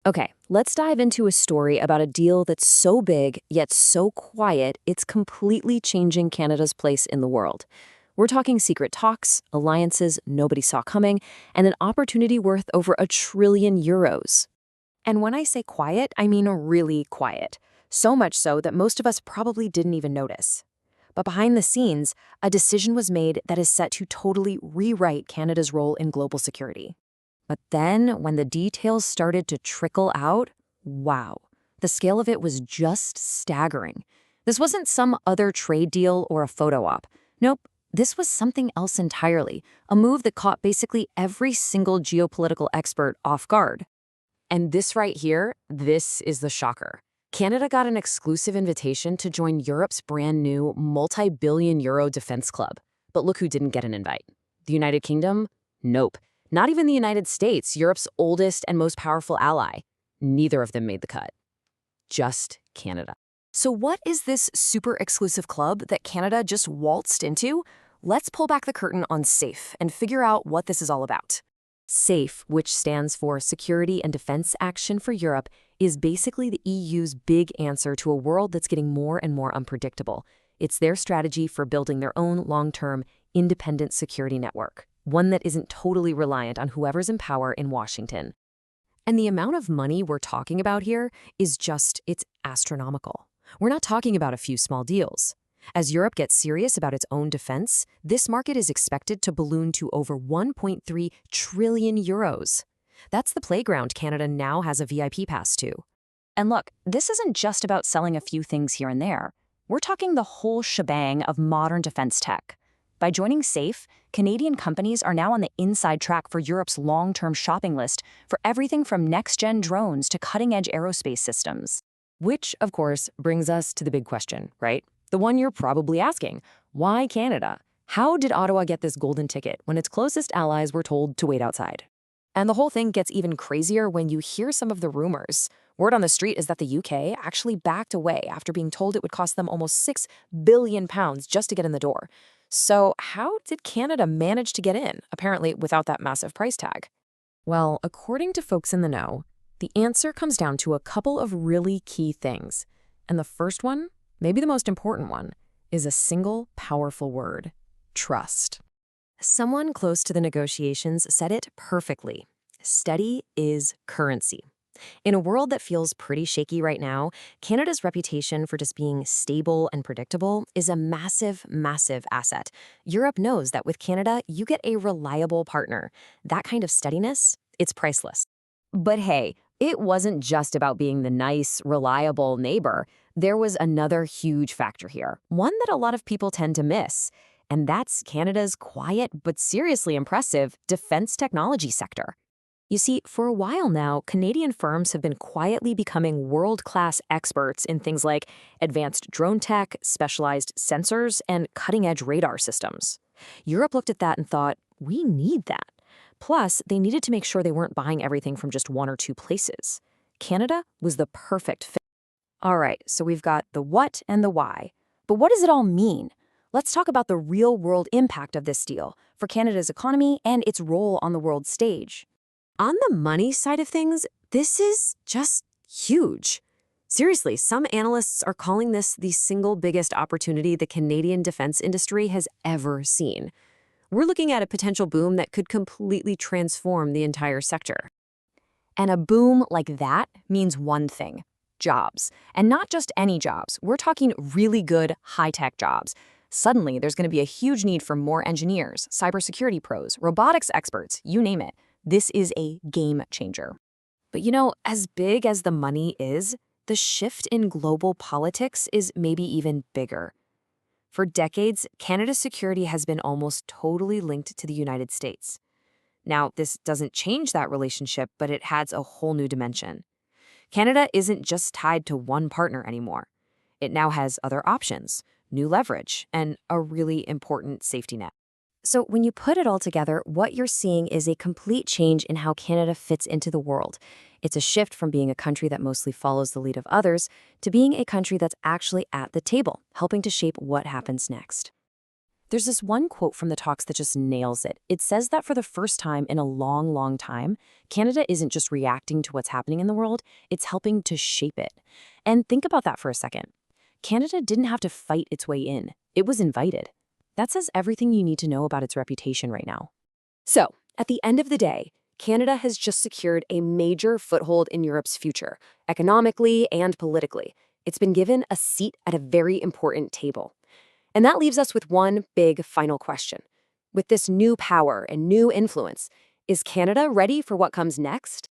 Okay, let's dive into a story about a deal that's so big, yet so quiet, it's completely changing Canada's place in the world. We're talking secret talks, alliances nobody saw coming, and an opportunity worth over €1 trillion. And when I say quiet, I mean really quiet. So much so that most of us probably didn't even notice. But behind the scenes, a decision was made that is set to totally rewrite Canada's role in global security. But then, when the details started to trickle out, wow, the scale of it was just staggering. This wasn't some other trade deal or a photo op. Nope, this was something else entirely, a move that caught basically every single geopolitical expert off guard. And this right here, this is the shocker. Canada got an exclusive invitation to join Europe's brand new multi-billion euro defense club. But look who didn't get an invite. The United Kingdom? Nope. Not even the United States, Europe's oldest and most powerful ally. Neither of them made the cut. Just Canada. So what is this super exclusive club that Canada just waltzed into? Let's pull back the curtain on SAFE and figure out what this is all about. SAFE, which stands for Security and Defense Action for Europe, is basically the EU's big answer to a world that's getting more and more unpredictable. It's their strategy for building their own long-term, independent security network, one that isn't totally reliant on whoever's in power in Washington. And the amount of money we're talking about here is it's astronomical. We're not talking about a few small deals. As Europe gets serious about its own defense, this market is expected to balloon to over €1.3 trillion. That's the playground Canada now has a VIP pass to. And look, this isn't just about selling a few things here and there. We're talking the whole shebang of modern defense tech. By joining SAFE, Canadian companies are now on the inside track for Europe's long-term shopping list for everything from next-gen drones to cutting-edge aerospace systems. Which, of course, brings us to the big question, right? The one you're probably asking. Why Canada? How did Ottawa get this golden ticket when its closest allies were told to wait outside? And the whole thing gets even crazier when you hear some of the rumors. Word on the street is that the UK actually backed away after being told it would cost them almost £6 billion just to get in the door. So how did Canada manage to get in, apparently without that massive price tag? Well, according to folks in the know, the answer comes down to a couple of really key things. And the first one, maybe the most important one, is a single powerful word: trust. Someone close to the negotiations said it perfectly. Steady is currency. In a world that feels pretty shaky right now, Canada's reputation for just being stable and predictable is a massive, massive asset. Europe knows that with Canada, you get a reliable partner. That kind of steadiness, it's priceless. But hey, it wasn't just about being the nice, reliable neighbor. There was another huge factor here, one that a lot of people tend to miss, and that's Canada's quiet but seriously impressive defense technology sector. You see, for a while now, Canadian firms have been quietly becoming world-class experts in things like advanced drone tech, specialized sensors, and cutting-edge radar systems. Europe looked at that and thought, we need that. Plus, they needed to make sure they weren't buying everything from just one or two places. Canada was the perfect fit. All right, so we've got the what and the why. But what does it all mean? Let's talk about the real-world impact of this deal for Canada's economy and its role on the world stage. On the money side of things, this is just huge. Seriously, some analysts are calling this the single biggest opportunity the Canadian defense industry has ever seen. We're looking at a potential boom that could completely transform the entire sector. And a boom like that means one thing: jobs. And not just any jobs. We're talking really good, high-tech jobs. Suddenly, there's going to be a huge need for more engineers, cybersecurity pros, robotics experts, you name it. This is a game changer. But as big as the money is, the shift in global politics is maybe even bigger. For decades, Canada's security has been almost totally linked to the United States. Now, this doesn't change that relationship, but it adds a whole new dimension. Canada isn't just tied to one partner anymore. It now has other options, new leverage, and a really important safety net. So when you put it all together, what you're seeing is a complete change in how Canada fits into the world. It's a shift from being a country that mostly follows the lead of others to being a country that's actually at the table, helping to shape what happens next. There's this one quote from the talks that just nails it. It says that for the first time in a long, long time, Canada isn't just reacting to what's happening in the world, it's helping to shape it. And think about that for a second. Canada didn't have to fight its way in. It was invited. That says everything you need to know about its reputation right now. So, at the end of the day, Canada has just secured a major foothold in Europe's future, economically and politically. It's been given a seat at a very important table. And that leaves us with one big final question. With this new power and new influence, is Canada ready for what comes next?